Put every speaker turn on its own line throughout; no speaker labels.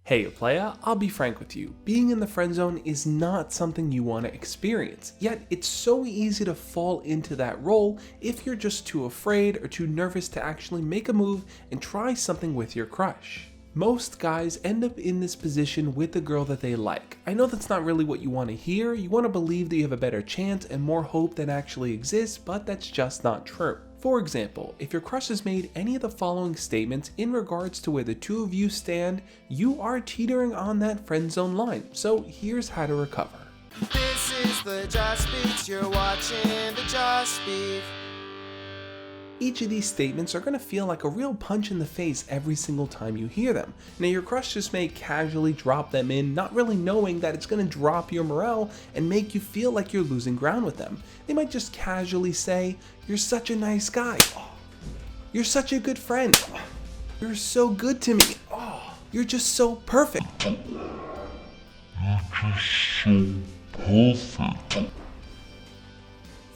Hey playa, I'll be frank with you, being in the friend zone is not something you want to experience, yet it's so easy to fall into that role if you're just too afraid or too nervous to actually make a move and try something with your crush. Most guys end up in this position with the girl that they like. I know that's not really what you want to hear, you want to believe that you have a better chance and more hope than actually exists, but that's just not true. For example, if your crush has made any of the following statements in regards to where the two of you stand, you are teetering on that friend zone line, so here's how to recover.
This is the Josh Beef, you're watching the Josh Beef.
Each of these statements are going to feel like a real punch in the face every single time you hear them. Now your crush just may casually drop them in, not really knowing that it's going to drop your morale and make you feel like you're losing ground with them. They might just casually say, "You're such a nice guy. Oh, you're such a good friend. Oh, you're so good to me. Oh, you're just so perfect."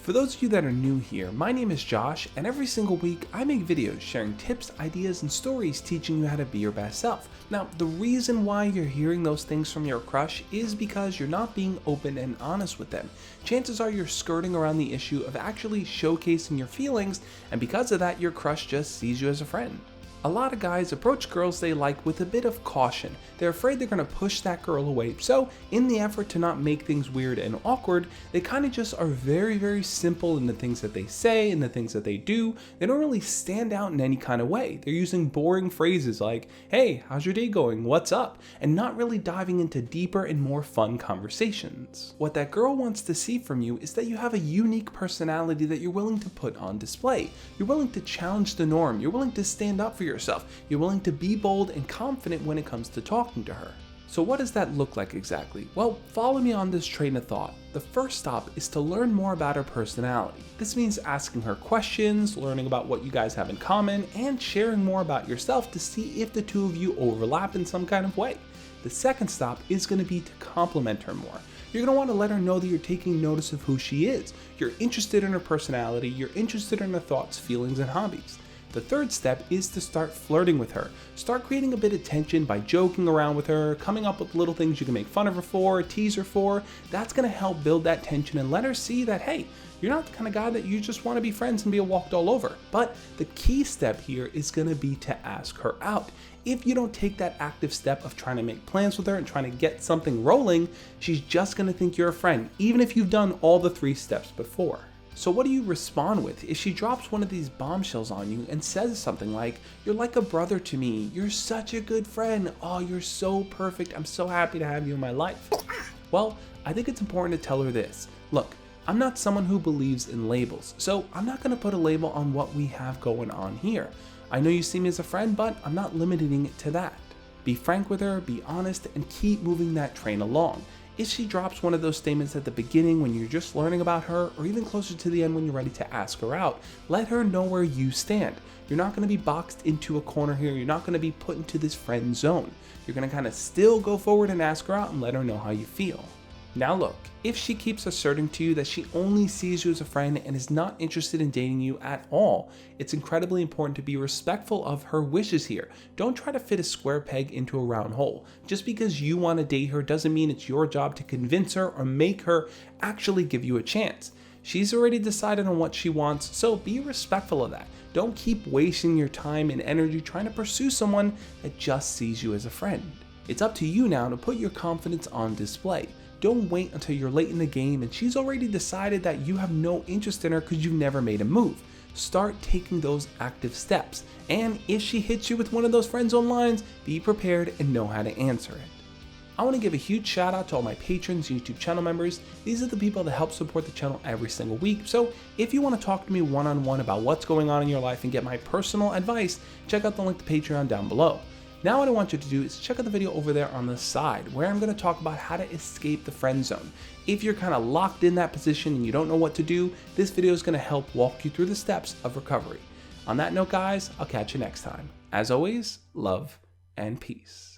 For those of you that are new here, my name is Josh, and every single week I make videos sharing tips, ideas, and stories teaching you how to be your best self. Now, the reason why you're hearing those things from your crush is because you're not being open and honest with them. Chances are you're skirting around the issue of actually showcasing your feelings, and because of that, your crush just sees you as a friend. A lot of guys approach girls they like with a bit of caution. They're afraid they're going to push that girl away, so in the effort to not make things weird and awkward, they kind of just are very simple in the things that they say and the things that they do. They don't really stand out in any kind of way. They're using boring phrases like, "Hey, how's your day going? What's up?" and not really diving into deeper and more fun conversations. What that girl wants to see from you is that you have a unique personality that you're willing to put on display. You're willing to challenge the norm. You're willing to stand up for yourself. You're willing to be bold and confident when it comes to talking to her. So what does that look like exactly? Well, follow me on this train of thought. The first stop is to learn more about her personality. This means asking her questions, learning about what you guys have in common, and sharing more about yourself to see if the two of you overlap in some kind of way. The second stop is going to be to compliment her more. You're going to want to let her know that you're taking notice of who she is. You're interested in her personality, you're interested in her thoughts, feelings, and hobbies. The third step is to start flirting with her. Start creating a bit of tension by joking around with her, coming up with little things you can make fun of her for, tease her for. That's going to help build that tension and let her see that, hey, you're not the kind of guy that you just want to be friends and be walked all over. But the key step here is going to be to ask her out. If you don't take that active step of trying to make plans with her and trying to get something rolling, she's just going to think you're a friend, even if you've done all the 3 steps before. So what do you respond with if she drops one of these bombshells on you and says something like, "You're like a brother to me, you're such a good friend, oh, you're so perfect, I'm so happy to have you in my life"? Well, I think it's important to tell her this. Look, I'm not someone who believes in labels, so I'm not going to put a label on what we have going on here. I know you see me as a friend, but I'm not limiting it to that. Be frank with her, be honest, and keep moving that train along. If she drops one of those statements at the beginning when you're just learning about her, or even closer to the end when you're ready to ask her out, let her know where you stand. You're not going to be boxed into a corner here. You're not going to be put into this friend zone. You're going to kind of still go forward and ask her out and let her know how you feel. Now look, if she keeps asserting to you that she only sees you as a friend and is not interested in dating you at all, it's incredibly important to be respectful of her wishes here. Don't try to fit a square peg into a round hole. Just because you want to date her doesn't mean it's your job to convince her or make her actually give you a chance. She's already decided on what she wants, so be respectful of that. Don't keep wasting your time and energy trying to pursue someone that just sees you as a friend. It's up to you now to put your confidence on display. Don't wait until you're late in the game and she's already decided that you have no interest in her because you've never made a move. Start taking those active steps. And if she hits you with one of those friend zone lines, be prepared and know how to answer it. I want to give a huge shout out to all my patrons, YouTube channel members. These are the people that help support the channel every single week. So if you want to talk to me one-on-one about what's going on in your life and get my personal advice, check out the link to Patreon down below. Now what I want you to do is check out the video over there on the side where I'm going to talk about how to escape the friend zone. If you're kind of locked in that position and you don't know what to do, this video is going to help walk you through the steps of recovery. On that note guys, I'll catch you next time. As always, love and peace.